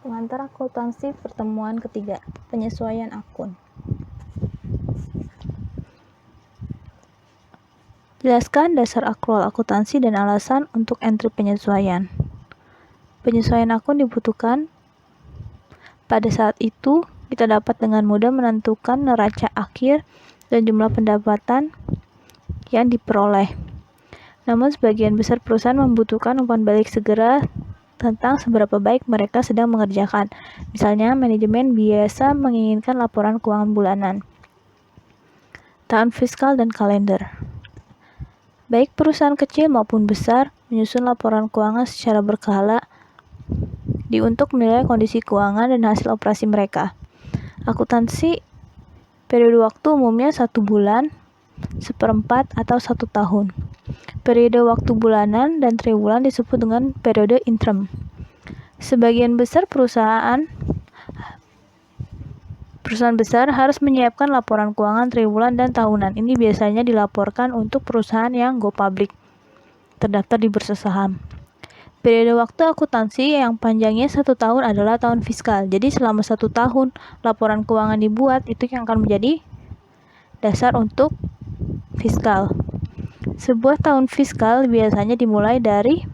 Pengantar akuntansi pertemuan ketiga, penyesuaian akun. Jelaskan dasar akrual akuntansi dan alasan untuk entry penyesuaian. Penyesuaian akun dibutuhkan pada saat itu kita dapat dengan mudah menentukan neraca akhir dan jumlah pendapatan yang diperoleh. Namun sebagian besar perusahaan membutuhkan umpan balik segera tentang seberapa baik mereka sedang mengerjakan. Misalnya, manajemen biasa menginginkan laporan keuangan bulanan, tahun fiskal, dan kalender. Baik perusahaan kecil maupun besar menyusun laporan keuangan secara berkala untuk menilai kondisi keuangan dan hasil operasi mereka. Akuntansi periode waktu umumnya 1 bulan, 1/4, atau 1 tahun. Periode waktu bulanan dan triwulan disebut dengan periode interim. Sebagian besar perusahaan besar harus menyiapkan laporan keuangan triwulan dan tahunan. Ini biasanya dilaporkan untuk perusahaan yang go public, terdaftar di bursa saham. Periode waktu akuntansi yang panjangnya 1 tahun adalah tahun fiskal. Jadi selama 1 tahun laporan keuangan dibuat, itu yang akan menjadi dasar untuk fiskal. Sebuah tahun fiskal biasanya dimulai dari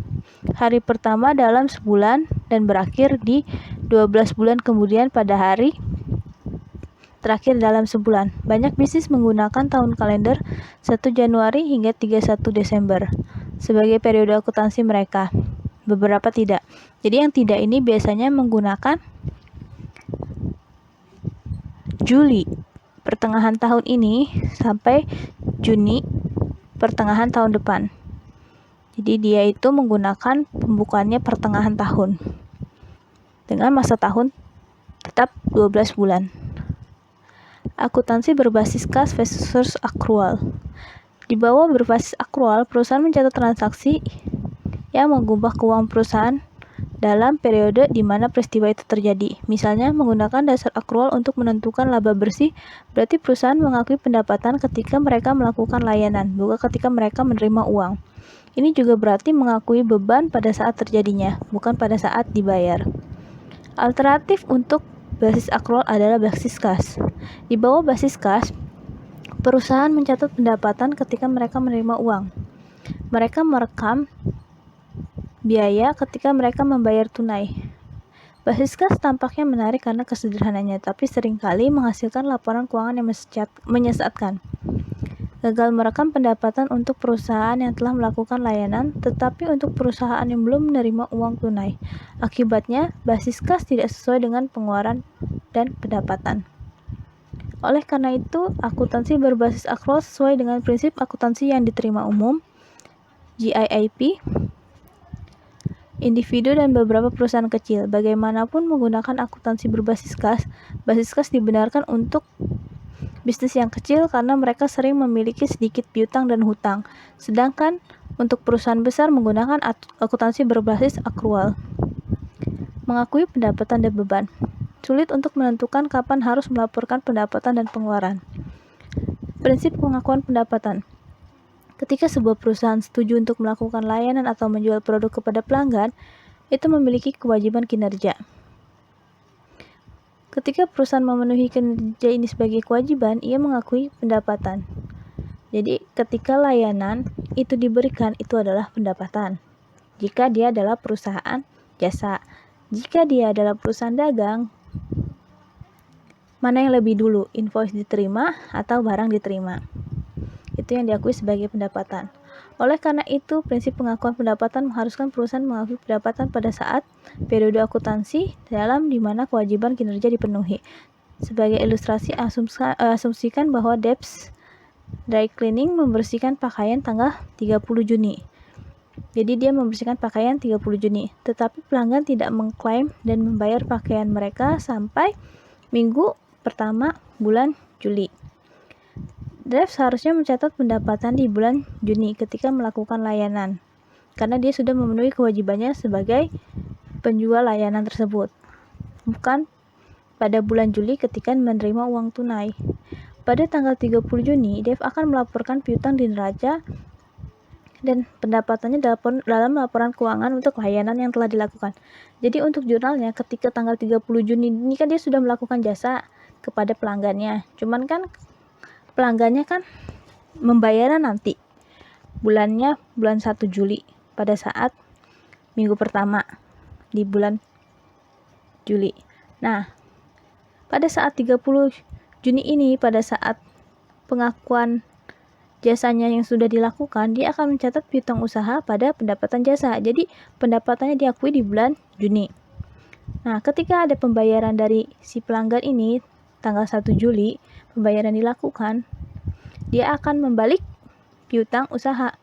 hari pertama dalam sebulan dan berakhir di 12 bulan kemudian pada hari terakhir dalam sebulan. Banyak bisnis menggunakan tahun kalender 1 Januari hingga 31 Desember sebagai periode akuntansi mereka. Beberapa tidak. Jadi yang tidak ini biasanya menggunakan Juli pertengahan tahun ini sampai Juni pertengahan tahun depan. Jadi dia itu menggunakan pembukaannya pertengahan tahun dengan masa tahun tetap 12 bulan. Akuntansi berbasis kas versus akrual. Di bawah berbasis akrual, perusahaan mencatat transaksi yang mengubah keuangan perusahaan dalam periode di mana peristiwa itu terjadi. Misalnya, menggunakan dasar akrual untuk menentukan laba bersih, berarti perusahaan mengakui pendapatan ketika mereka melakukan layanan, bukan ketika mereka menerima uang. Ini juga berarti mengakui beban pada saat terjadinya, bukan pada saat dibayar. Alternatif untuk basis akrual adalah basis kas. Di bawah basis kas, perusahaan mencatat pendapatan ketika mereka menerima uang. Mereka merekam biaya ketika mereka membayar tunai. Basis kas tampaknya menarik karena kesederhanaannya, tapi seringkali menghasilkan laporan keuangan yang menyesatkan. Gagal merekam pendapatan untuk perusahaan yang telah melakukan layanan, tetapi untuk perusahaan yang belum menerima uang tunai. Akibatnya, basis kas tidak sesuai dengan pengeluaran dan pendapatan. Oleh karena itu, akuntansi berbasis akrual sesuai dengan prinsip akuntansi yang diterima umum, GAAP, individu dan beberapa perusahaan kecil. Bagaimanapun menggunakan akuntansi berbasis kas, basis kas dibenarkan untuk bisnis yang kecil karena mereka sering memiliki sedikit piutang dan hutang. Sedangkan untuk perusahaan besar menggunakan akuntansi berbasis akrual. Mengakui pendapatan dan beban. Sulit untuk menentukan kapan harus melaporkan pendapatan dan pengeluaran. Prinsip pengakuan pendapatan. Ketika sebuah perusahaan setuju untuk melakukan layanan atau menjual produk kepada pelanggan, itu memiliki kewajiban kinerja. Ketika perusahaan memenuhi kinerja ini sebagai kewajiban, ia mengakui pendapatan. Jadi, ketika layanan itu diberikan, itu adalah pendapatan. Jika dia adalah perusahaan jasa. Jika dia adalah perusahaan dagang, mana yang lebih dulu, invoice diterima atau barang diterima? Itu yang diakui sebagai pendapatan. Oleh karena itu, prinsip pengakuan pendapatan mengharuskan perusahaan mengakui pendapatan pada saat periode akuntansi dalam di mana kewajiban kinerja dipenuhi. Sebagai ilustrasi, asumsikan bahwa Debs Dry Cleaning membersihkan pakaian tanggal 30 Juni. Jadi dia membersihkan pakaian 30 Juni, tetapi pelanggan tidak mengklaim dan membayar pakaian mereka sampai minggu pertama bulan Juli. Debs seharusnya mencatat pendapatan di bulan Juni ketika melakukan layanan, karena dia sudah memenuhi kewajibannya sebagai penjual layanan tersebut, bukan pada bulan Juli ketika menerima uang tunai. Pada tanggal 30 Juni, Dev akan melaporkan piutang di neraca dan pendapatannya dalam laporan keuangan untuk layanan yang telah dilakukan. Jadi untuk jurnalnya ketika tanggal 30 Juni ini kan dia sudah melakukan jasa kepada pelanggannya. Cuman kan pelanggannya kan membayarnya nanti. Bulannya bulan 1 Juli pada saat minggu pertama di bulan Juli. Nah, pada saat 30 Juni ini, pada saat pengakuan jasanya yang sudah dilakukan, dia akan mencatat piutang usaha pada pendapatan jasa. Jadi, pendapatannya diakui di bulan Juni. Nah, ketika ada pembayaran dari si pelanggan ini, tanggal 1 Juli, pembayaran dilakukan, dia akan membalik piutang usaha.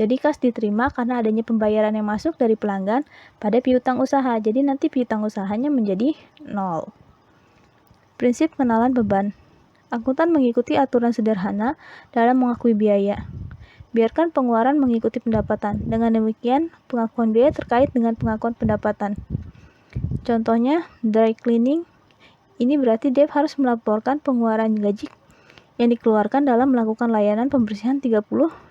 Jadi, kas diterima karena adanya pembayaran yang masuk dari pelanggan pada piutang usaha. Jadi, nanti piutang usahanya menjadi 0. Prinsip pengenalan beban. Akuntan mengikuti aturan sederhana dalam mengakui biaya. Biarkan pengeluaran mengikuti pendapatan. Dengan demikian, pengakuan biaya terkait dengan pengakuan pendapatan. Contohnya, dry cleaning. Ini berarti Dev harus melaporkan pengeluaran gaji yang dikeluarkan dalam melakukan layanan pembersihan 30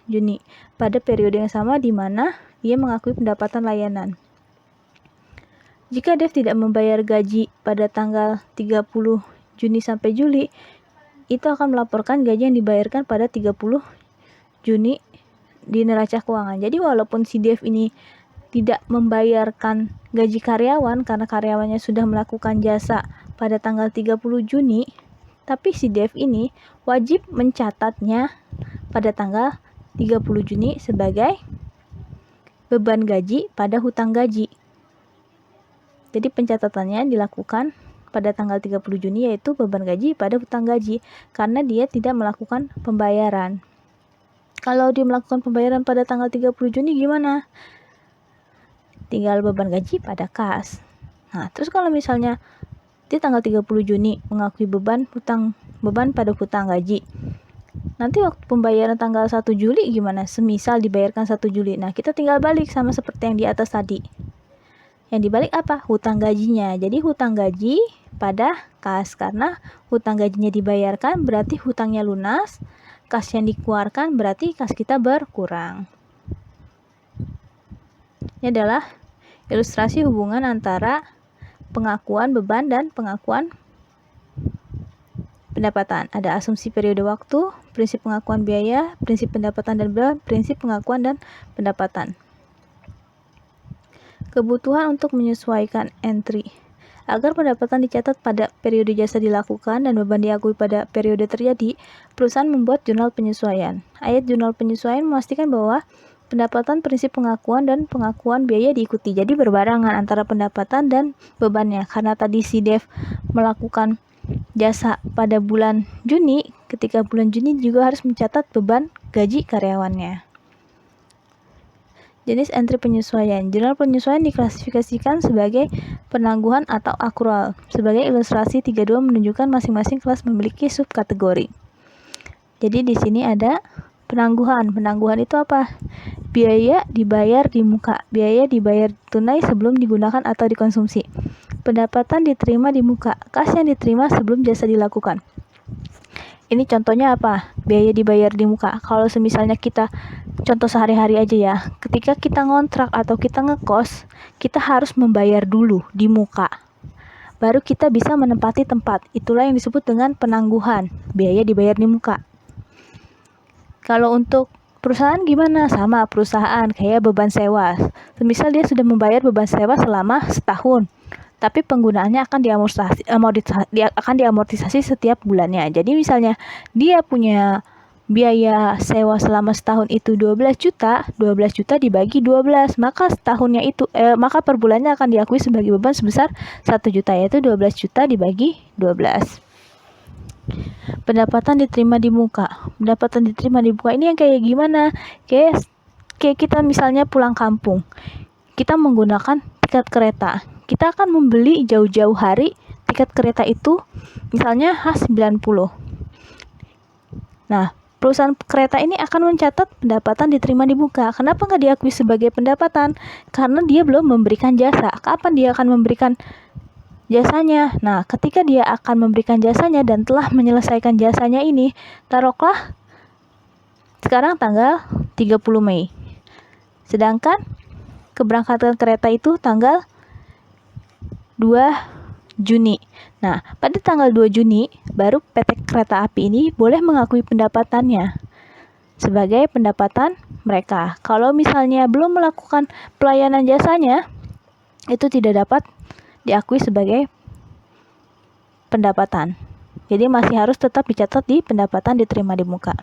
Juni pada periode yang sama di mana dia mengakui pendapatan layanan. Jika Dev tidak membayar gaji pada tanggal 30 Juni sampai Juli, itu akan melaporkan gaji yang dibayarkan pada 30 Juni di neraca keuangan. Jadi walaupun si Dev ini tidak membayarkan gaji karyawan karena karyawannya sudah melakukan jasa pada tanggal 30 Juni, tapi si Dev ini wajib mencatatnya pada tanggal 30 Juni sebagai beban gaji pada hutang gaji. Jadi pencatatannya dilakukan pada tanggal 30 Juni yaitu beban gaji pada hutang gaji karena dia tidak melakukan pembayaran. Kalau dia melakukan pembayaran pada tanggal 30 Juni gimana? Tinggal beban gaji pada kas. Nah, terus kalau misalnya di tanggal 30 Juni mengakui beban pada hutang gaji. Nanti waktu pembayaran tanggal 1 Juli gimana? Semisal dibayarkan 1 Juli. Nah, kita tinggal balik sama seperti yang di atas tadi. Yang dibalik apa? Hutang gajinya. Jadi hutang gaji pada kas karena hutang gajinya dibayarkan berarti hutangnya lunas, kas yang dikeluarkan berarti kas kita berkurang. Ini adalah ilustrasi hubungan antara pengakuan beban dan pengakuan pendapatan. Ada asumsi periode waktu, prinsip pengakuan biaya, prinsip pendapatan dan beban, prinsip pengakuan dan pendapatan. Kebutuhan untuk menyesuaikan entry. Agar pendapatan dicatat pada periode jasa dilakukan dan beban diakui pada periode terjadi, perusahaan membuat jurnal penyesuaian. Ayat jurnal penyesuaian memastikan bahwa pendapatan, prinsip pengakuan, dan pengakuan biaya diikuti. Jadi berbarengan antara pendapatan dan bebannya. Karena tadi si Dev melakukan jasa pada bulan Juni, ketika bulan Juni juga harus mencatat beban gaji karyawannya. Jenis entry penyesuaian. Jurnal penyesuaian diklasifikasikan sebagai penangguhan atau akrual. Sebagai ilustrasi 32 menunjukkan masing-masing kelas memiliki subkategori. Jadi di sini ada penangguhan. Penangguhan itu apa? Biaya dibayar di muka. Biaya dibayar tunai sebelum digunakan atau dikonsumsi. Pendapatan diterima di muka. Kas yang diterima sebelum jasa dilakukan. Ini contohnya apa? Biaya dibayar di muka. Kalau semisalnya kita contoh sehari-hari aja ya. Ketika kita ngontrak atau kita ngekos, kita harus membayar dulu di muka. Baru kita bisa menempati tempat. Itulah yang disebut dengan penangguhan. Biaya dibayar di muka. Kalau untuk perusahaan gimana? Sama perusahaan kayak beban sewa. Semisal dia sudah membayar beban sewa selama setahun. Tapi penggunaannya akan diamortisasi setiap bulannya. Jadi misalnya dia punya biaya sewa selama setahun itu 12 juta dibagi 12, maka setahunnya itu maka per bulannya akan diakui sebagai beban sebesar 1 juta, yaitu 12 juta dibagi 12. Pendapatan diterima di muka. Pendapatan diterima di muka ini yang kayak gimana? Kayak kita misalnya pulang kampung. Kita menggunakan tiket kereta. Kita akan membeli jauh-jauh hari tiket kereta itu misalnya H90. Nah, perusahaan kereta ini akan mencatat pendapatan diterima di muka. Kenapa nggak diakui sebagai pendapatan? Karena dia belum memberikan jasa. Kapan dia akan memberikan jasanya? Nah, ketika dia akan memberikan jasanya dan telah menyelesaikan jasanya ini, taruhlah sekarang tanggal 30 Mei. Sedangkan keberangkatan kereta itu tanggal 2 Juni. Nah, pada tanggal 2 Juni baru PT Kereta Api ini boleh mengakui pendapatannya sebagai pendapatan mereka. Kalau misalnya belum melakukan pelayanan jasanya, itu tidak dapat diakui sebagai pendapatan. Jadi masih harus tetap dicatat di pendapatan diterima di muka.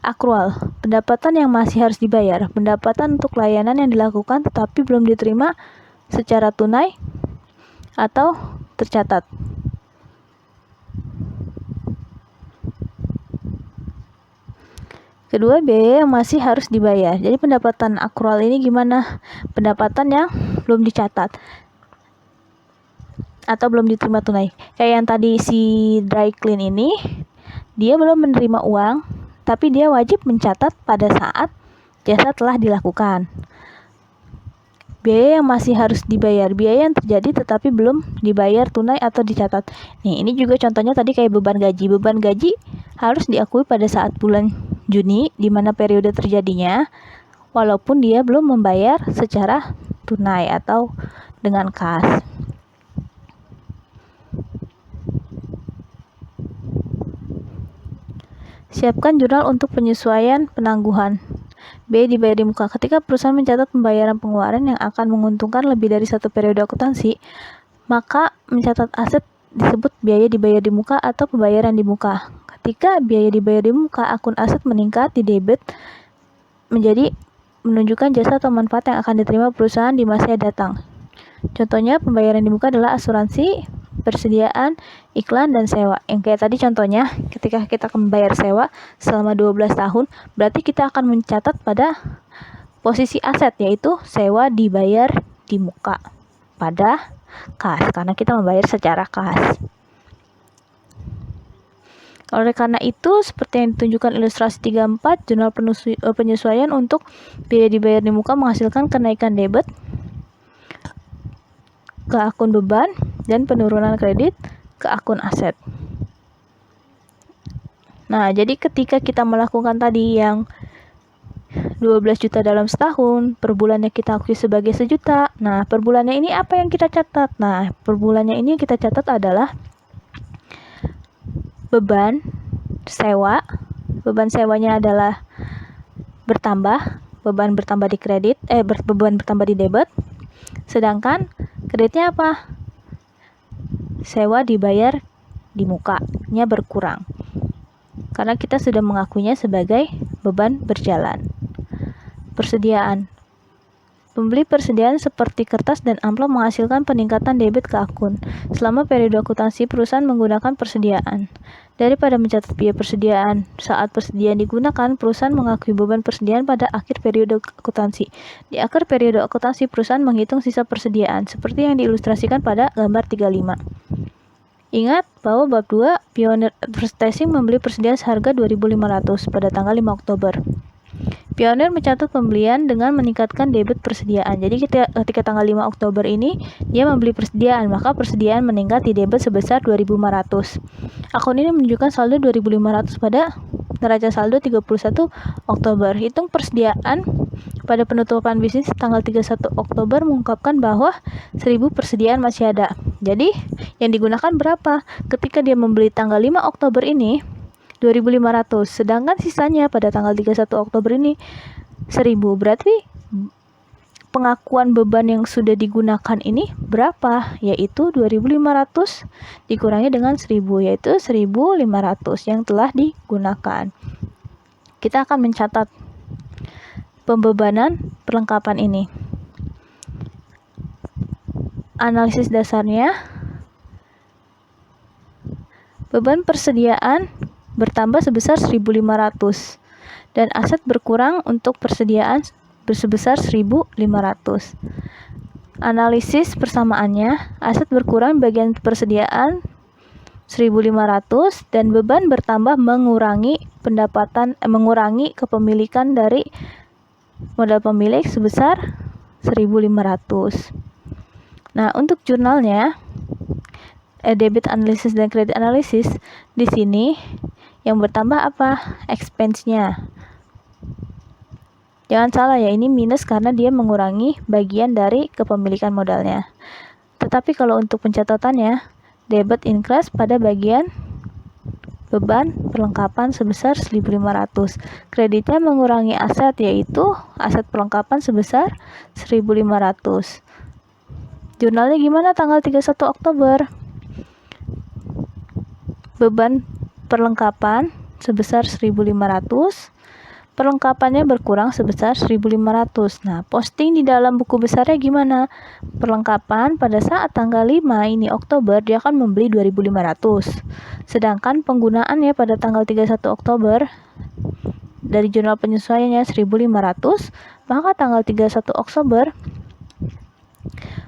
Akrual, pendapatan yang masih harus dibayar, pendapatan untuk layanan yang dilakukan tetapi belum diterima secara tunai atau tercatat. Kedua, biaya yang masih harus dibayar. Jadi pendapatan akrual ini gimana? Pendapatan yang belum dicatat atau belum diterima tunai. Kayak yang tadi si dry clean ini, dia belum menerima uang, tapi dia wajib mencatat pada saat jasa telah dilakukan. Biaya yang masih harus dibayar, biaya yang terjadi tetapi belum dibayar tunai atau dicatat. Nih, ini juga contohnya tadi kayak beban gaji. Beban gaji harus diakui pada saat bulan Juni, di mana periode terjadinya, walaupun dia belum membayar secara tunai atau dengan kas. Siapkan jurnal untuk penyesuaian penangguhan. B. Dibayar di muka. Ketika perusahaan mencatat pembayaran pengeluaran yang akan menguntungkan lebih dari satu periode akuntansi, maka mencatat aset disebut biaya dibayar di muka atau pembayaran di muka. Ketika biaya dibayar di muka, akun aset meningkat di debit menjadi menunjukkan jasa atau manfaat yang akan diterima perusahaan di masa yang datang. Contohnya pembayaran di muka adalah asuransi, persediaan, iklan, dan sewa. Yang kayak tadi contohnya, ketika kita membayar sewa selama 12 tahun, berarti kita akan mencatat pada posisi aset, yaitu sewa dibayar di muka pada kas, karena kita membayar secara kas. Oleh karena itu, seperti yang ditunjukkan ilustrasi 34, jurnal penyesuaian untuk biaya dibayar di muka menghasilkan kenaikan debit ke akun beban dan penurunan kredit ke akun aset. Nah, jadi ketika kita melakukan tadi yang 12 juta dalam setahun, per bulannya kita akui sebagai 1 juta. Nah, per bulannya ini apa yang kita catat? Nah, per bulannya ini yang kita catat adalah beban sewa. Beban sewanya adalah bertambah, beban bertambah di kredit, beban bertambah di debit. Sedangkan kreditnya apa? Sewa dibayar di mukanya berkurang, karena kita sudah mengakuinya sebagai beban berjalan. Persediaan. Pembeli persediaan seperti kertas dan amplop menghasilkan peningkatan debit ke akun. Selama periode akuntansi, perusahaan menggunakan persediaan. Daripada mencatat biaya persediaan saat persediaan digunakan, perusahaan mengakui beban persediaan pada akhir periode akuntansi. Di akhir periode akuntansi, perusahaan menghitung sisa persediaan, seperti yang diilustrasikan pada gambar 35. Ingat bahwa bab 2, Pioneer Advertising membeli persediaan seharga 2.500 pada tanggal 5 Oktober. Pioneer mencatat pembelian dengan meningkatkan debit persediaan. Jadi ketika tanggal 5 Oktober ini dia membeli persediaan, maka persediaan meningkat di debit sebesar 2.500. Akun ini menunjukkan saldo 2.500 pada neraca saldo 31 Oktober. Hitung persediaan pada penutupan bisnis tanggal 31 Oktober mengungkapkan bahwa 1.000 persediaan masih ada. Jadi yang digunakan berapa? Ketika dia membeli tanggal 5 Oktober ini 2.500, sedangkan sisanya pada tanggal 31 Oktober ini 1.000. Berarti pengakuan beban yang sudah digunakan ini berapa? Yaitu 2.500 dikurangi dengan 1.000, yaitu 1.500 yang telah digunakan. Kita akan mencatat pembebanan perlengkapan ini. Analisis dasarnya, beban persediaan bertambah sebesar 1.500 dan aset berkurang untuk persediaan sebesar 1.500. Analisis persamaannya, aset berkurang bagian persediaan 1.500 dan beban bertambah mengurangi kepemilikan dari modal pemilik sebesar 1.500. Nah, untuk jurnalnya debit analisis dan kredit analisis, di sini yang bertambah apa? Expense-nya. Jangan salah ya, ini minus karena dia mengurangi bagian dari kepemilikan modalnya. Tetapi kalau untuk pencatatannya, debit increase pada bagian beban perlengkapan sebesar 1.500. Kreditnya mengurangi aset, yaitu aset perlengkapan sebesar 1.500. Jurnalnya gimana tanggal 31 Oktober? Beban perlengkapan sebesar 1.500. Perlengkapannya berkurang sebesar 1.500. Nah, posting di dalam buku besarnya gimana? Perlengkapan pada saat tanggal 5 ini Oktober dia akan membeli 2.500. Sedangkan penggunaannya pada tanggal 31 Oktober dari jurnal penyesuaiannya 1.500, maka tanggal 31 Oktober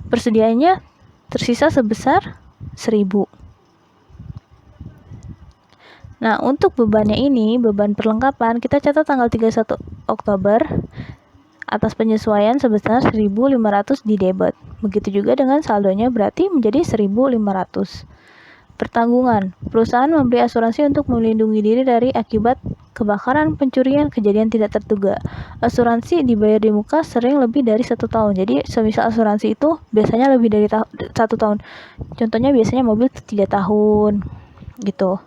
persediaannya tersisa sebesar 1.000. Nah, untuk bebannya ini, beban perlengkapan, kita catat tanggal 31 Oktober atas penyesuaian sebesar 1.500 di debit. Begitu juga dengan saldonya berarti menjadi 1.500. Pertanggungan. Perusahaan membeli asuransi untuk melindungi diri dari akibat kebakaran, pencurian, kejadian tidak terduga. Asuransi dibayar di muka sering lebih dari 1 tahun. Jadi, semisal asuransi itu biasanya lebih dari 1 tahun. Contohnya biasanya mobil 3 tahun gitu.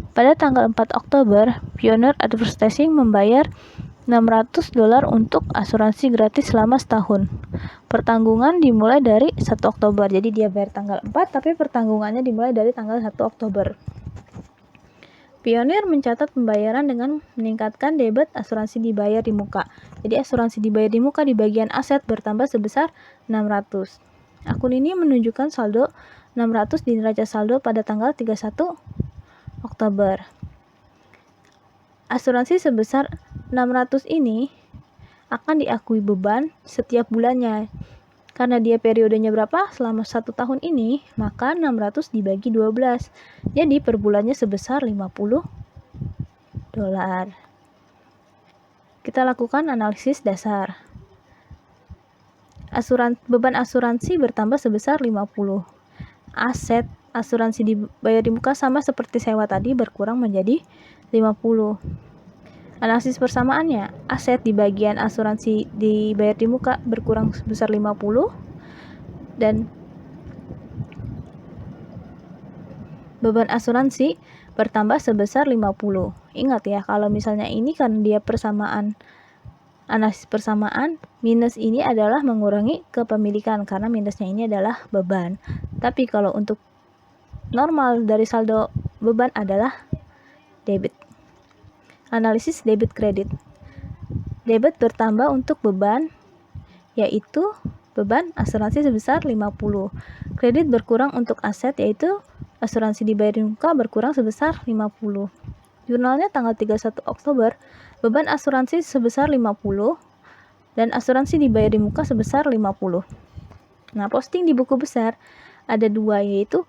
Pada tanggal 4 Oktober, Pioneer Advertising membayar $600 untuk asuransi gratis selama setahun. Pertanggungan dimulai dari 1 Oktober. Jadi dia bayar tanggal 4, tapi pertanggungannya dimulai dari tanggal 1 Oktober. Pioneer mencatat pembayaran dengan meningkatkan debit asuransi dibayar di muka. Jadi asuransi dibayar di muka di bagian aset bertambah sebesar 600. Akun ini menunjukkan saldo 600 di neraca saldo pada tanggal 31 Oktober. Asuransi sebesar 600 ini akan diakui beban setiap bulannya. Karena dia periodenya berapa? Selama 1 tahun ini, maka 600 dibagi 12. Jadi per bulannya sebesar $50. Kita lakukan analisis dasar. Beban asuransi bertambah sebesar 50. Aset asuransi dibayar di muka sama seperti sewa tadi berkurang menjadi 50. Analisis persamaannya, aset di bagian asuransi dibayar di muka berkurang sebesar 50 dan beban asuransi bertambah sebesar 50. Ingat ya, kalau misalnya ini kan dia persamaan, analisis persamaan, minus ini adalah mengurangi kepemilikan karena minusnya ini adalah beban. Tapi kalau untuk normal dari saldo beban adalah debit. Analisis debit kredit. Debit bertambah untuk beban, yaitu beban asuransi sebesar 50. Kredit berkurang untuk aset, yaitu asuransi dibayar di muka berkurang sebesar 50. Jurnalnya tanggal 31 Oktober, beban asuransi sebesar 50 dan asuransi dibayar di muka sebesar 50. Nah, posting di buku besar ada 2, yaitu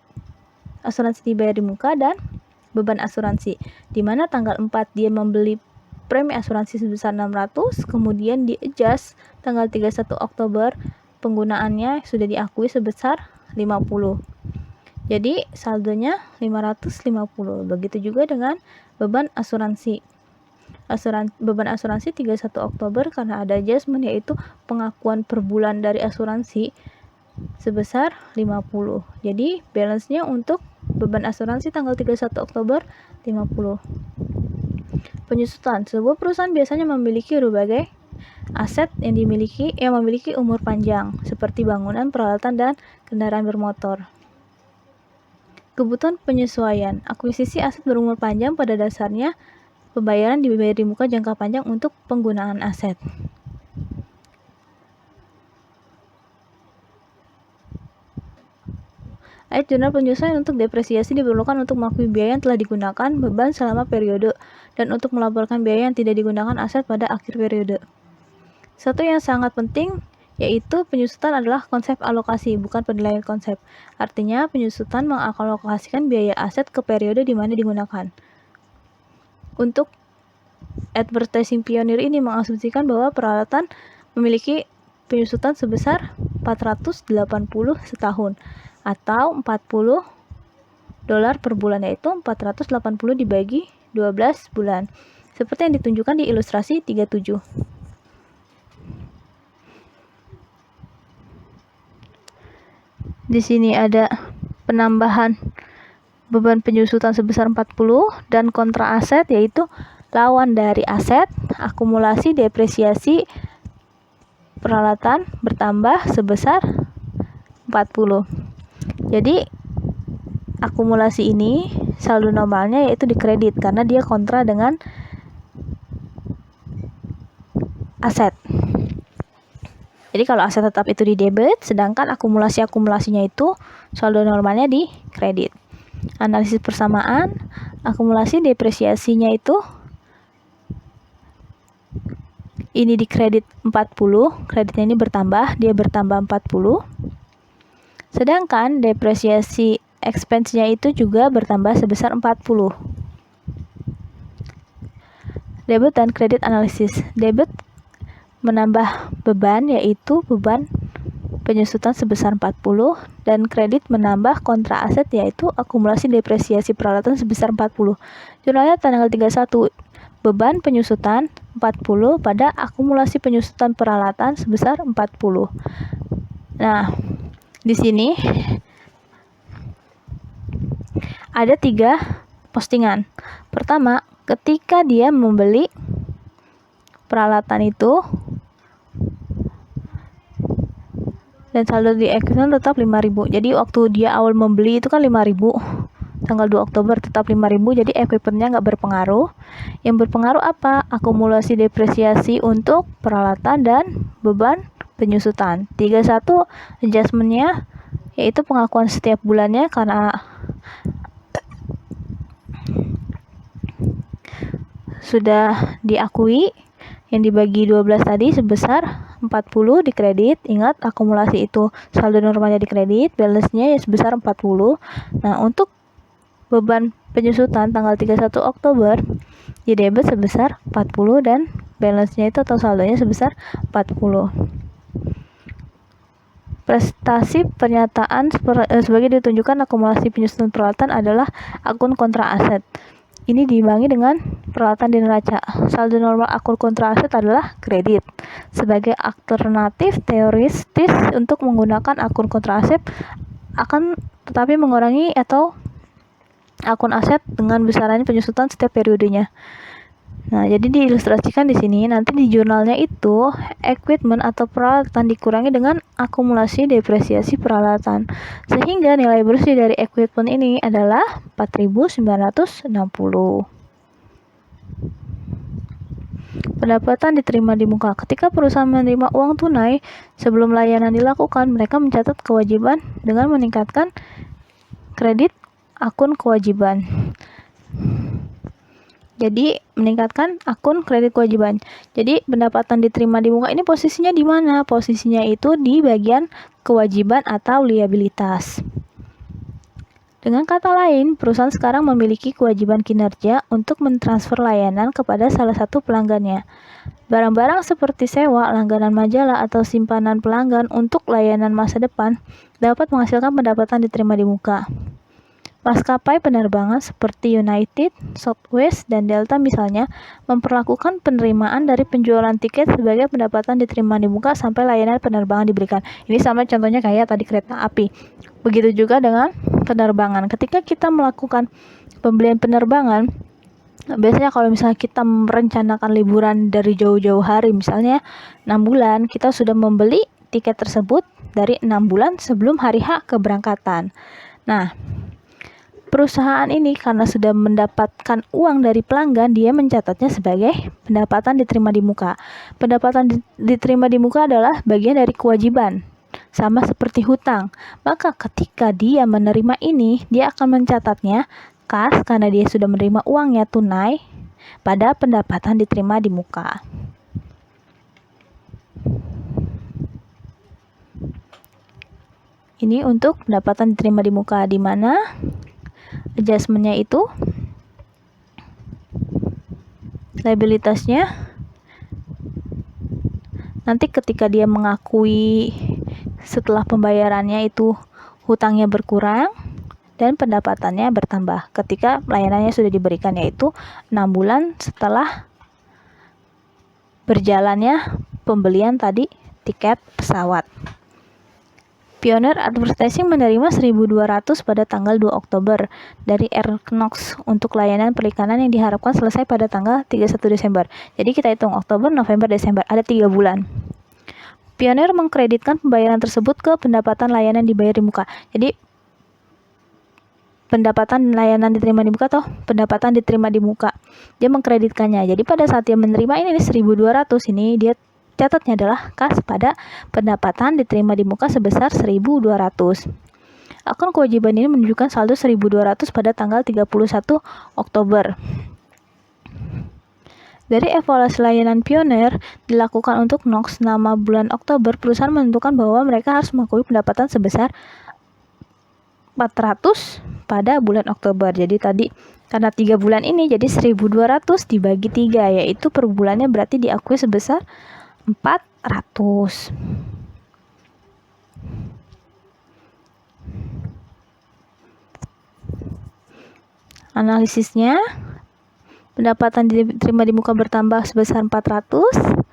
asuransi dibayar di muka dan beban asuransi, di mana tanggal 4 dia membeli premi asuransi sebesar 600, kemudian di-adjust tanggal 31 Oktober penggunaannya sudah diakui sebesar 50. Jadi saldonya 550. Begitu juga dengan beban asuransi. Beban asuransi 31 Oktober karena ada adjustment, yaitu pengakuan per bulan dari asuransi sebesar 50. Jadi balance-nya untuk beban asuransi tanggal 31 Oktober 50. Penyusutan. Sebuah perusahaan biasanya memiliki berbagai aset yang memiliki umur panjang, seperti bangunan, peralatan, dan kendaraan bermotor. Kebutuhan penyesuaian. Akuisisi aset berumur panjang pada dasarnya pembayaran dibayar di muka jangka panjang untuk penggunaan aset. Ayat jurnal penyesuaian untuk depresiasi diperlukan untuk mengakui biaya yang telah digunakan beban selama periode dan untuk melaporkan biaya yang tidak digunakan aset pada akhir periode. Satu yang sangat penting yaitu penyusutan adalah konsep alokasi, bukan penilaian konsep. Artinya penyusutan mengalokasikan biaya aset ke periode di mana digunakan. Untuk Advertising Pioneer ini mengasumsikan bahwa peralatan memiliki penyusutan sebesar 480 setahun atau $40 per bulan, yaitu 480 dibagi 12 bulan. seperti yang ditunjukkan di ilustrasi 37. Di sini ada penambahan beban penyusutan sebesar 40 dan kontra aset, yaitu lawan dari aset, akumulasi depresiasi peralatan bertambah sebesar 40. Jadi akumulasi ini saldo normalnya yaitu dikredit karena dia kontra dengan aset. Jadi kalau aset tetap itu di debit, sedangkan akumulasinya itu saldo normalnya di kredit. Analisis persamaan, akumulasi depresiasinya itu ini di kredit 40, kreditnya ini bertambah, dia bertambah 40. Sedangkan depresiasi expense-nya itu juga bertambah sebesar 40. Debit dan kredit analisis. Debit menambah beban, yaitu beban penyusutan sebesar 40, dan kredit menambah kontra aset, yaitu akumulasi depresiasi peralatan sebesar 40. Jurnalnya tanggal 31, beban penyusutan 40 pada akumulasi penyusutan peralatan sebesar 40. Nah, di sini ada 3 postingan. Pertama, ketika dia membeli peralatan itu dan saldo di ekuitan tetap 5.000. Jadi waktu dia awal membeli itu kan 5.000. Tanggal 2 Oktober tetap 5.000, jadi equipmentnya nggak berpengaruh. Yang berpengaruh apa? Akumulasi depresiasi untuk peralatan dan beban penyusutan. 31 adjustment-nya yaitu pengakuan setiap bulannya karena sudah diakui, yang dibagi 12 tadi sebesar 40 di kredit. Ingat, akumulasi itu saldo normalnya di kredit, balance-nya ya sebesar 40. Nah, untuk beban penyusutan tanggal 31 Oktober di debit sebesar 40 dan balance-nya itu atau saldonya sebesar 40. Prestasi pernyataan sebagai ditunjukkan akumulasi penyusutan peralatan adalah akun kontra aset. Ini diimbangi dengan peralatan di neraca. Saldo normal akun kontra aset adalah kredit. Sebagai alternatif teoretis untuk menggunakan akun kontra aset akan tetapi mengurangi atau akun aset dengan besarannya penyusutan setiap periodenya. Nah, jadi diilustrasikan di sini. Nanti di jurnalnya itu equipment atau peralatan dikurangi dengan akumulasi depresiasi peralatan, sehingga nilai bersih dari equipment ini adalah 4.960. Pendapatan diterima di muka. Ketika perusahaan menerima uang tunai sebelum layanan dilakukan, mereka mencatat kewajiban dengan meningkatkan kredit akun kewajiban. Jadi meningkatkan akun kredit kewajiban. Jadi pendapatan diterima di muka ini posisinya di mana? Posisinya itu di bagian kewajiban atau liabilitas. Dengan kata lain, perusahaan sekarang memiliki kewajiban kinerja untuk mentransfer layanan kepada salah satu pelanggannya. Barang-barang seperti sewa, langganan majalah, atau simpanan pelanggan untuk layanan masa depan dapat menghasilkan pendapatan diterima di muka. Maskapai penerbangan seperti United, Southwest, dan Delta misalnya memperlakukan penerimaan dari penjualan tiket sebagai pendapatan diterima di muka sampai layanan penerbangan diberikan. Ini sama contohnya kayak tadi kereta api. Begitu juga dengan penerbangan. Ketika kita melakukan pembelian penerbangan, biasanya kalau misalnya kita merencanakan liburan dari jauh-jauh hari, misalnya 6 bulan, kita sudah membeli tiket tersebut dari 6 bulan sebelum hari H keberangkatan. Nah, perusahaan ini karena sudah mendapatkan uang dari pelanggan, dia mencatatnya sebagai pendapatan diterima di muka. Pendapatan diterima di muka adalah bagian dari kewajiban, sama seperti hutang. Maka ketika dia menerima ini, dia akan mencatatnya kas karena dia sudah menerima uangnya tunai pada pendapatan diterima di muka. Ini untuk pendapatan diterima di muka, di mana adjustment-nya itu liabilitasnya nanti ketika dia mengakui setelah pembayarannya itu hutangnya berkurang dan pendapatannya bertambah ketika layanannya sudah diberikan, yaitu 6 bulan setelah berjalannya pembelian tadi tiket pesawat. Pioneer Advertising menerima 1.200 pada tanggal 2 Oktober dari Air Knox untuk layanan perikanan yang diharapkan selesai pada tanggal 31 Desember. Jadi kita hitung Oktober, November, Desember, ada 3 bulan. Pioneer mengkreditkan pembayaran tersebut ke pendapatan layanan dibayar di muka. Jadi pendapatan layanan diterima di muka atau pendapatan diterima di muka. Dia mengkreditkannya. Jadi pada saat dia menerima ini 1.200, ini dia catatnya adalah kas pada pendapatan diterima di muka sebesar 1.200. Akun kewajiban ini menunjukkan saldo 1.200 pada tanggal 31 Oktober. Dari evaluasi layanan Pioneer dilakukan untuk Knox selama bulan Oktober, perusahaan menentukan bahwa mereka harus mengakui pendapatan sebesar 400 pada bulan Oktober. Jadi tadi karena 3 bulan ini jadi 1.200 dibagi 3, yaitu per bulannya berarti diakui sebesar 400. Analisisnya, pendapatan diterima di muka bertambah sebesar 400.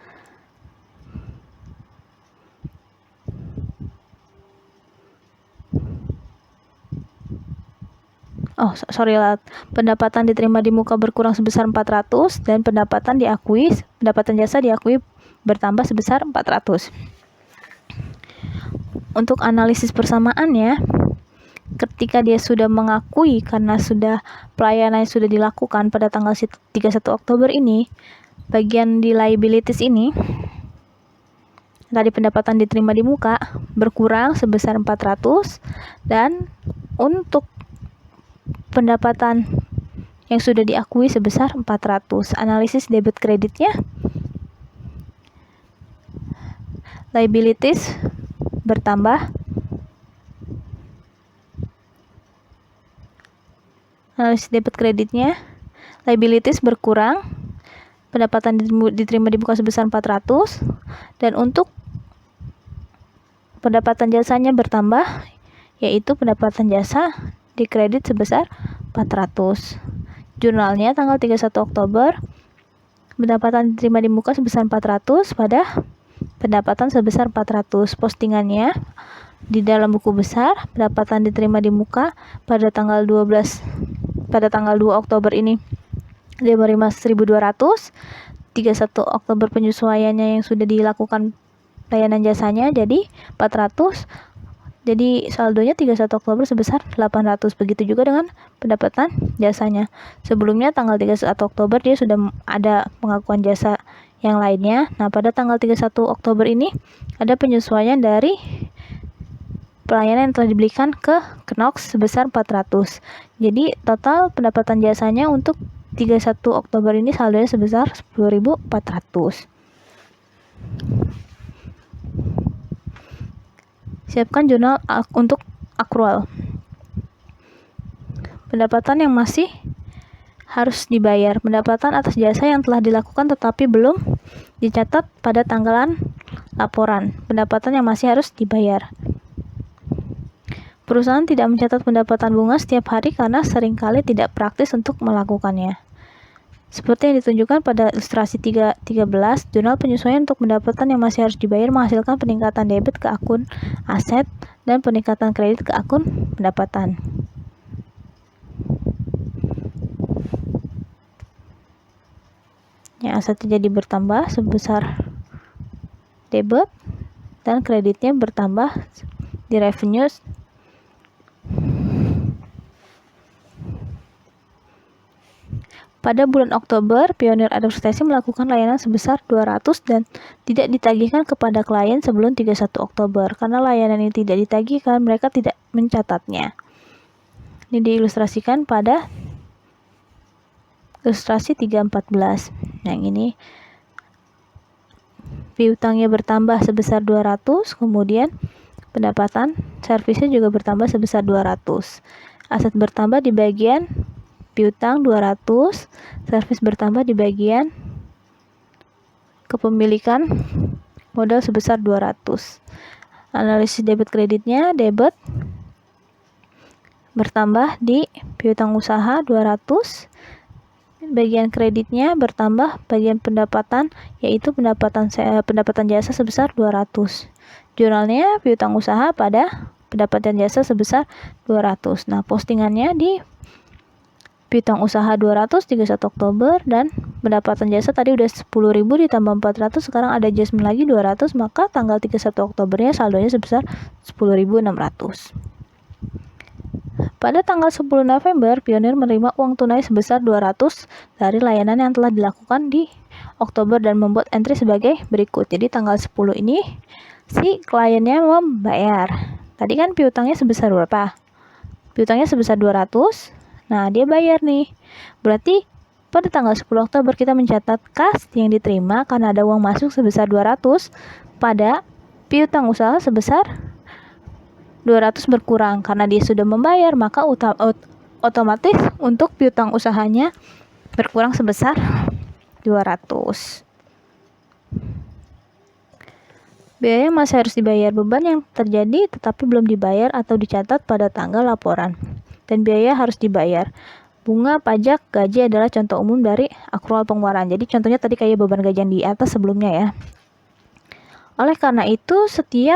Pendapatan diterima di muka berkurang sebesar 400 dan pendapatan jasa diakui bertambah sebesar 400. Untuk analisis persamaannya, ketika dia sudah mengakui karena sudah pelayanan sudah dilakukan pada tanggal 31 Oktober ini, bagian di liabilities ini tadi pendapatan diterima di muka berkurang sebesar 400 dan untuk pendapatan yang sudah diakui sebesar 400. Analisis debit kreditnya, liabilities bertambah, analisis debit kreditnya, liabilities berkurang, pendapatan diterima di muka sebesar 400 dan untuk pendapatan jasanya bertambah, yaitu pendapatan jasa dikredit sebesar 400. Jurnalnya tanggal 31 Oktober, pendapatan diterima di muka sebesar 400 pada pendapatan sebesar 400. Postingannya di dalam buku besar, pendapatan diterima di muka pada tanggal 2 Oktober ini dia menerima 1.200. 31 Oktober penyesuaiannya yang sudah dilakukan layanan jasanya jadi 400. Jadi saldonya 31 Oktober sebesar 800. Begitu juga dengan pendapatan jasanya. Sebelumnya tanggal 31 Oktober dia sudah ada pengakuan jasa yang lainnya. Nah, pada tanggal 31 Oktober ini ada penyesuaian dari pelayanan yang telah diberikan ke Knox sebesar 400. Jadi total pendapatan jasanya untuk 31 Oktober ini saldonya sebesar 10.400. Siapkan jurnal untuk akrual. Pendapatan yang masih harus dibayar. Pendapatan atas jasa yang telah dilakukan tetapi belum dicatat pada tanggalan laporan. Pendapatan yang masih harus dibayar. Perusahaan tidak mencatat pendapatan bunga setiap hari karena seringkali tidak praktis untuk melakukannya. Seperti yang ditunjukkan pada ilustrasi 13, jurnal penyesuaian untuk pendapatan yang masih harus dibayar menghasilkan peningkatan debit ke akun aset dan peningkatan kredit ke akun pendapatan. Yang asetnya jadi bertambah sebesar debit dan kreditnya bertambah di revenues. Pada bulan Oktober, Pioneer Advertising melakukan layanan sebesar 200 dan tidak ditagihkan kepada klien sebelum 31 Oktober. Karena layanan ini tidak ditagihkan, mereka tidak mencatatnya. Ini diilustrasikan pada ilustrasi 314. Yang ini piutangnya bertambah sebesar 200, kemudian pendapatan servisnya juga bertambah sebesar 200. Aset bertambah di bagian piutang 200, servis bertambah di bagian kepemilikan modal sebesar 200. Analisis debit kreditnya, debit bertambah di piutang usaha 200, Bagian kreditnya bertambah bagian pendapatan, yaitu pendapatan jasa sebesar 200. Jurnalnya piutang usaha pada pendapatan jasa sebesar 200. Nah, postingannya di piutang usaha 200 31 Oktober dan pendapatan jasa tadi udah 10.000 ditambah 400, sekarang ada adjustment lagi 200, maka tanggal 31 Oktobernya saldonya sebesar 10.600. Pada tanggal 10 November, Pionir menerima uang tunai sebesar 200 dari layanan yang telah dilakukan di Oktober dan membuat entry sebagai berikut. Jadi tanggal 10 ini si kliennya membayar. Tadi kan piutangnya sebesar berapa? Piutangnya sebesar 200. Nah, dia bayar nih. Berarti pada tanggal 10 Oktober kita mencatat kas yang diterima karena ada uang masuk sebesar 200 pada piutang usaha sebesar 200 berkurang. Karena dia sudah membayar, maka otomatis untuk piutang usahanya berkurang sebesar 200. Biaya yang masih harus dibayar, beban yang terjadi tetapi belum dibayar atau dicatat pada tanggal laporan. Dan biaya harus dibayar. Bunga, pajak, gaji adalah contoh umum dari akrual pengeluaran. Jadi contohnya tadi kayak beban gajian di atas sebelumnya ya. Oleh karena itu seperti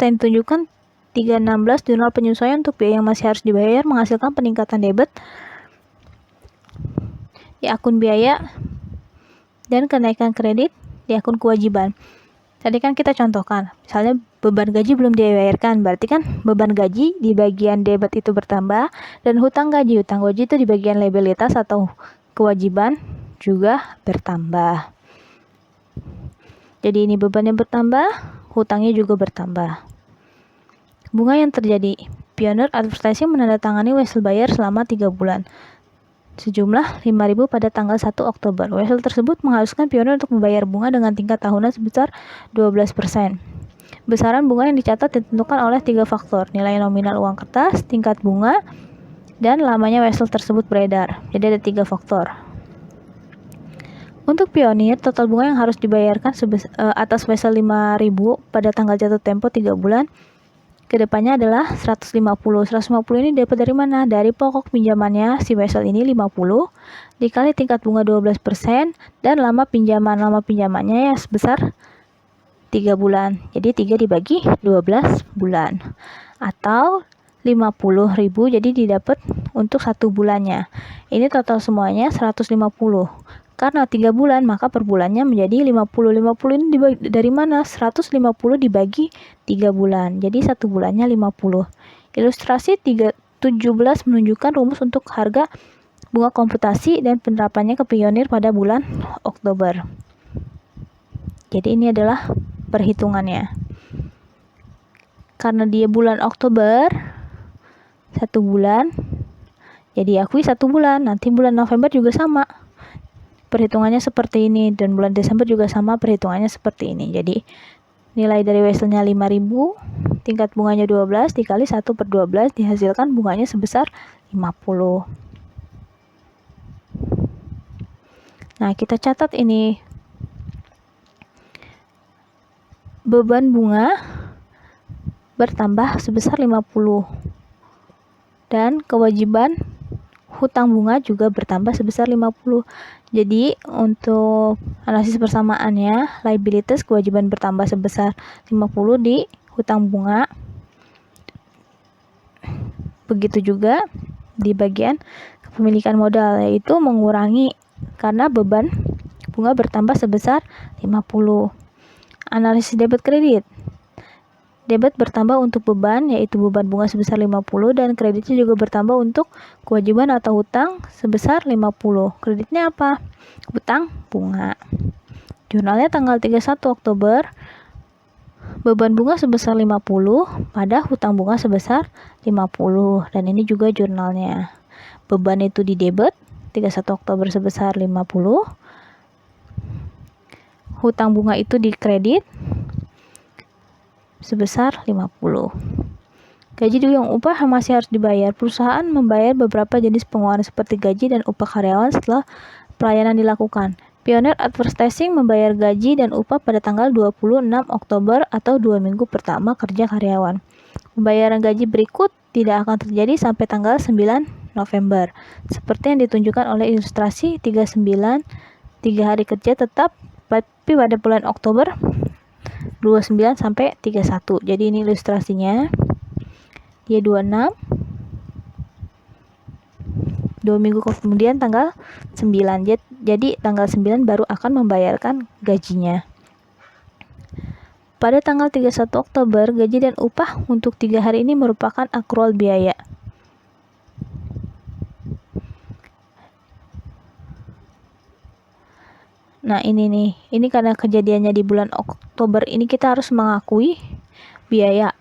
yang ditunjukkan 316 jurnal penyesuaian untuk biaya yang masih harus dibayar menghasilkan peningkatan debit di akun biaya dan kenaikan kredit di akun kewajiban. Tadi kan kita contohkan, misalnya beban gaji belum dibayarkan, berarti kan beban gaji di bagian debit itu bertambah, dan hutang gaji itu di bagian liabilitas atau kewajiban juga bertambah. Jadi ini bebannya bertambah, hutangnya juga bertambah. Bunga yang terjadi, Pionir Advertising menandatangani wesel bayar selama 3 bulan. Sejumlah 5.000 pada tanggal 1 Oktober. Wesel tersebut mengharuskan Pionir untuk membayar bunga dengan tingkat tahunan sebesar 12%. Besaran bunga yang dicatat ditentukan oleh 3 faktor, nilai nominal uang kertas, tingkat bunga, dan lamanya wesel tersebut beredar. Jadi ada 3 faktor. Untuk Pionir, total bunga yang harus dibayarkan atas wesel 5.000 pada tanggal jatuh tempo 3 bulan kedepannya adalah 150. 150 ini dapat dari mana? Dari pokok pinjamannya si wesel ini 50 dikali tingkat bunga 12% dan lama pinjamannya ya sebesar 3 bulan. Jadi 3 dibagi 12 bulan. Atau 50.000 jadi didapat untuk 1 bulannya. Ini total semuanya 150. Karena 3 bulan, maka per bulannya menjadi 50. 50 ini dari mana? 150 dibagi 3 bulan. Jadi 1 bulannya 50. Ilustrasi 17 menunjukkan rumus untuk harga bunga komputasi dan penerapannya ke Pionir pada bulan Oktober. Jadi ini adalah perhitungannya. Karena dia bulan Oktober, 1 bulan, jadi akui 1 bulan. Nanti bulan November juga sama. Perhitungannya seperti ini, dan bulan Desember juga sama, perhitungannya seperti ini. Jadi nilai dari weselnya 5.000, tingkat bunganya 12 dikali 1/12 dihasilkan bunganya sebesar 50. Nah, kita catat ini. Beban bunga bertambah sebesar 50. Dan kewajiban hutang bunga juga bertambah sebesar 50. Jadi untuk analisis persamaannya, liabilities kewajiban bertambah sebesar 50 di hutang bunga. Begitu juga di bagian kepemilikan modal, yaitu mengurangi karena beban bunga bertambah sebesar 50. Analisis debit kredit. Debit bertambah untuk beban, yaitu beban bunga sebesar 50, dan kreditnya juga bertambah untuk kewajiban atau hutang sebesar 50. Kreditnya apa? Hutang bunga. Jurnalnya tanggal 31 Oktober, beban bunga sebesar 50 pada hutang bunga sebesar 50. Dan ini juga jurnalnya. Beban itu di debit 31 Oktober sebesar 50. Hutang bunga itu di kredit sebesar 50. Gaji dan upah masih harus dibayar. Perusahaan membayar beberapa jenis pengeluaran seperti gaji dan upah karyawan setelah pelayanan dilakukan. Pionir Advertising membayar gaji dan upah pada tanggal 26 Oktober atau 2 minggu pertama kerja karyawan. Pembayaran gaji berikut tidak akan terjadi sampai tanggal 9 November. Seperti yang ditunjukkan oleh ilustrasi 39, 3 hari kerja tetap, tapi pada bulan Oktober 29 sampai 31. Jadi ini ilustrasinya. Dia 26. 2 minggu kemudian tanggal 9. Jadi tanggal 9 baru akan membayarkan gajinya. Pada tanggal 31 Oktober, gaji dan upah untuk 3 hari ini merupakan akrual biaya. Nah, ini karena kejadiannya di bulan Oktober ini, kita harus mengakui biaya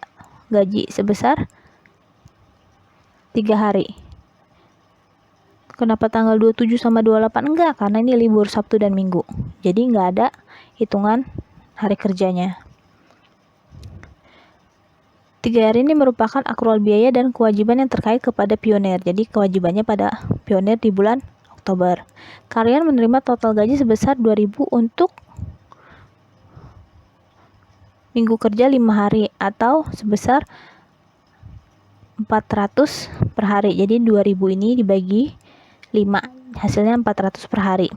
gaji sebesar 3 hari. Kenapa tanggal 27 sama 28 enggak? Karena ini libur Sabtu dan Minggu. Jadi enggak ada hitungan hari kerjanya. 3 hari ini merupakan akrual biaya dan kewajiban yang terkait kepada pioner. Jadi kewajibannya pada pioner di bulan Oktober. Karyawan menerima total gaji sebesar 2.000 untuk minggu kerja 5 hari atau sebesar 400 per hari. Jadi 2.000 ini dibagi 5, hasilnya 400 per hari.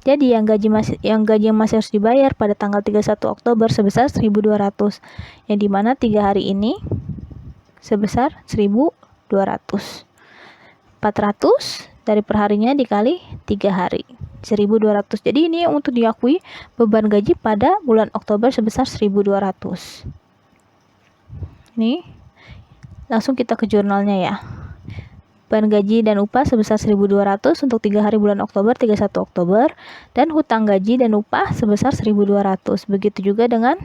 Jadi yang gaji yang masih harus dibayar pada tanggal 31 Oktober sebesar 1.200, yang dimana 3 hari ini sebesar 1.200. 400 dari perharinya dikali 3 hari, 1.200. Jadi ini untuk diakui beban gaji pada bulan Oktober sebesar 1.200. Ini langsung kita ke jurnalnya ya. Beban gaji dan upah sebesar 1.200 untuk 3 hari bulan Oktober, 31 Oktober, dan hutang gaji dan upah sebesar 1.200. Begitu juga dengan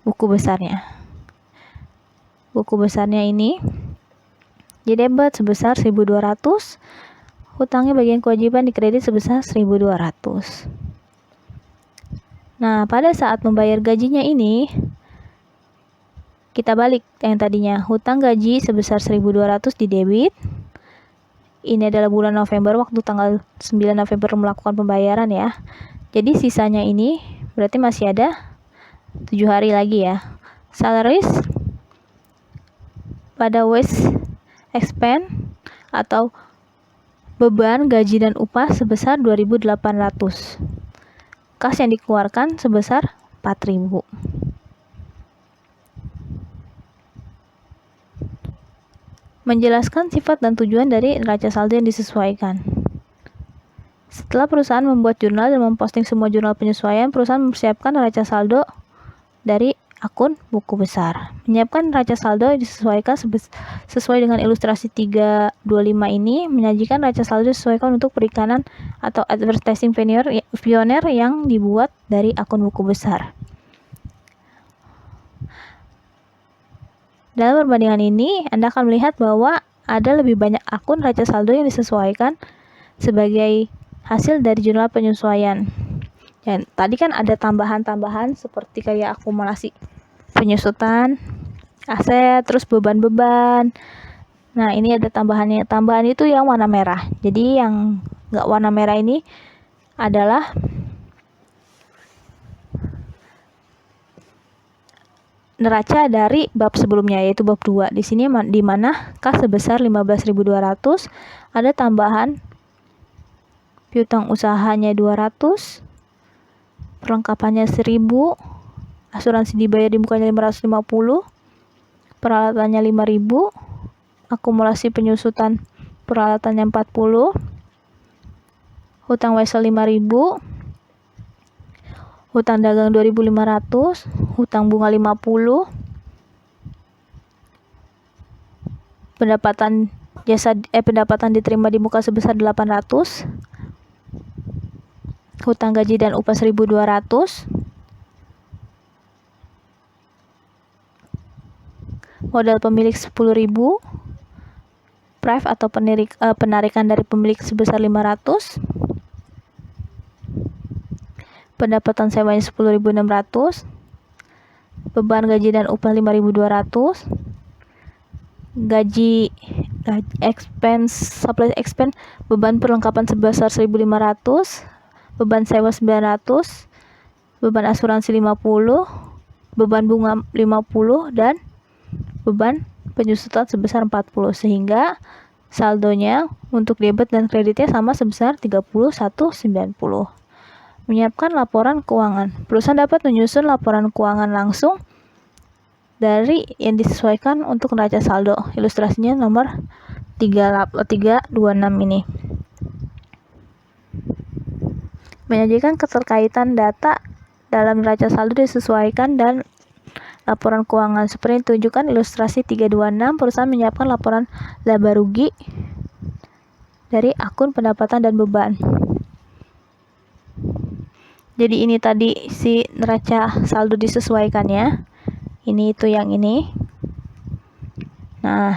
buku besarnya. Buku besarnya ini didebet sebesar 1.200, hutangnya bagian kewajiban dikredit sebesar 1.200. Nah, pada saat membayar gajinya ini, kita balik yang tadinya hutang gaji sebesar 1.200 didebit. Ini adalah bulan November, waktu tanggal 9 November melakukan pembayaran ya. Jadi sisanya ini berarti masih ada 7 hari lagi ya. Salaries pada waste expense atau beban gaji dan upah sebesar 2.800. Kas yang dikeluarkan sebesar 4.000. Menjelaskan sifat dan tujuan dari neraca saldo yang disesuaikan. Setelah perusahaan membuat jurnal dan memposting semua jurnal penyesuaian, perusahaan mempersiapkan neraca saldo dari akun buku besar. Menyiapkan neraca saldo yang disesuaikan sesuai dengan ilustrasi 325 ini, menyajikan neraca saldo disesuaikan untuk perikanan atau advertising pioner yang dibuat dari akun buku besar. Dalam perbandingan ini, Anda akan melihat bahwa ada lebih banyak akun neraca saldo yang disesuaikan sebagai hasil dari jurnal penyesuaian. Dan tadi kan ada tambahan-tambahan seperti kayak akumulasi penyusutan aset, terus beban-beban. Nah, ini ada tambahannya. Tambahan itu yang warna merah. Jadi yang nggak warna merah ini adalah neraca dari bab sebelumnya, yaitu bab 2. Di sini di mana kas sebesar 15.200, ada tambahan piutang usahanya 200, perlengkapannya 1.000, asuransi dibayar di mukanya 550, peralatannya 5.000, akumulasi penyusutan peralatannya 40, hutang wesel 5.000, hutang dagang 2.500, hutang bunga 50, pendapatan diterima di muka sebesar 800, hutang gaji dan upah 1.200, modal pemilik 10.000, prive atau penarikan dari pemilik sebesar 500, pendapatan sewanya 10.600, beban gaji dan upah 5.200, gaji supply expense, beban perlengkapan sebesar 1.500, beban sewa 900, beban asuransi 50, beban bunga 50, dan beban penyusutan sebesar 40, sehingga saldonya untuk debit dan kreditnya sama sebesar 31,90. Menyiapkan laporan keuangan. Perusahaan dapat menyusun laporan keuangan langsung dari yang disesuaikan untuk neraca saldo. Ilustrasinya nomor 326 ini. Menyajikan keterkaitan data dalam neraca saldo disesuaikan dan laporan keuangan. Seperti ditunjukkan ilustrasi 326, perusahaan menyiapkan laporan laba rugi dari akun pendapatan dan beban. Jadi ini tadi si neraca saldo disesuaikannya. Ini itu yang ini. Nah,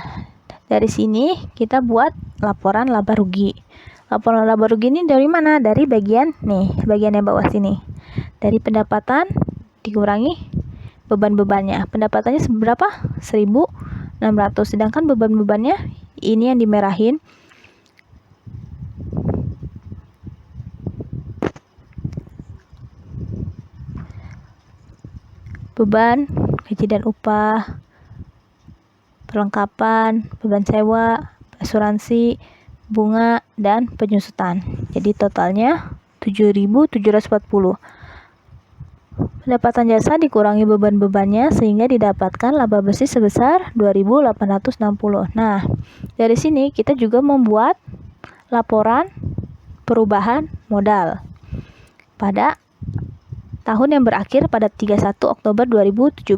dari sini kita buat laporan laba rugi. Laporan laba rugi ini dari mana? Dari bagian yang bawah sini. Dari pendapatan dikurangi beban-bebannya. Pendapatannya seberapa? 1.600. Sedangkan beban-bebannya ini yang dimerahin. Beban, gaji dan upah, perlengkapan, beban sewa, asuransi, bunga, dan penyusutan. Jadi totalnya 7.740. Pendapatan jasa dikurangi beban-bebannya sehingga didapatkan laba bersih sebesar 2.860. Nah, dari sini kita juga membuat laporan perubahan modal pada tahun yang berakhir pada 31 Oktober 2017.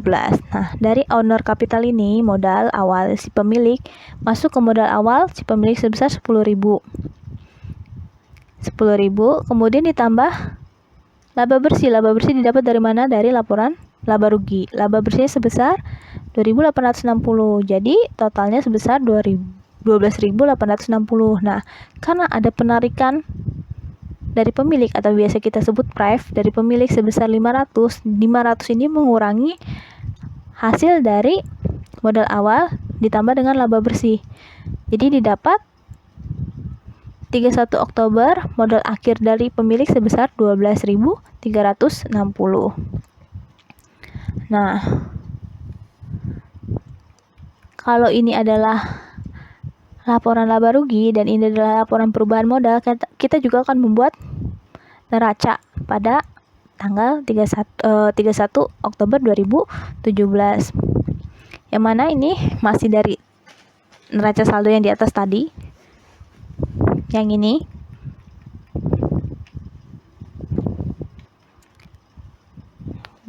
Nah, dari owner capital ini, modal awal si pemilik masuk ke modal awal si pemilik sebesar 10.000. 10.000, kemudian ditambah laba bersih. Laba bersih didapat dari mana? Dari laporan laba rugi. Laba bersih sebesar 2.860. Jadi totalnya sebesar 12.860. Nah, karena ada penarikan dari pemilik atau biasa kita sebut prive dari pemilik sebesar 500. 500 ini mengurangi hasil dari modal awal ditambah dengan laba bersih. Jadi didapat 31 Oktober modal akhir dari pemilik sebesar 12.360. Nah, kalau ini adalah laporan laba rugi dan ini adalah laporan perubahan modal, kita juga akan membuat neraca pada tanggal 31 Oktober 2017. Yang mana ini masih dari neraca saldo yang di atas tadi. Yang ini.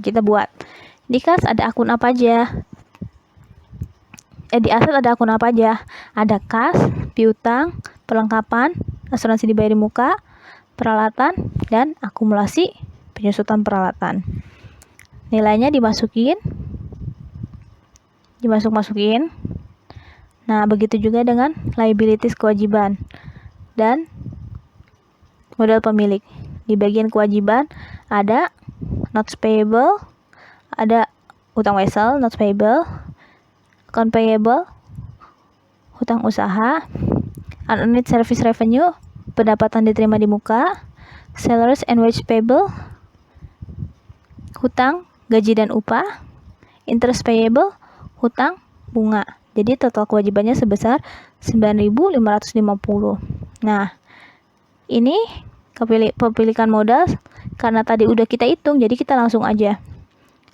Kita buat. Di kas ada akun apa aja? Di aset ada akun apa aja? Ada kas, piutang, perlengkapan, asuransi dibayar di muka, peralatan, dan akumulasi penyusutan peralatan. Nilainya dimasukin. Nah, begitu juga dengan liabilities kewajiban dan modal pemilik. Di bagian kewajiban ada notes payable, ada utang wesel, notes payable, account payable, hutang usaha, unearned service revenue, pendapatan diterima di muka, salaries and wage payable, hutang, gaji dan upah, interest payable, hutang, bunga. Jadi total kewajibannya sebesar 9.550. Nah, ini kepemilikan modal karena tadi udah kita hitung, jadi kita langsung aja.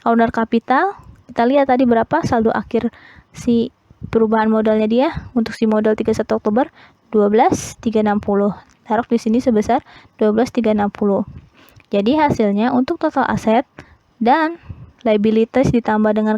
Owner capital, kita lihat tadi berapa saldo akhir si perubahan modalnya dia untuk si modal 31 Oktober 12.360. Taruh di sini sebesar 12.360. Jadi hasilnya untuk total aset dan liabilities ditambah dengan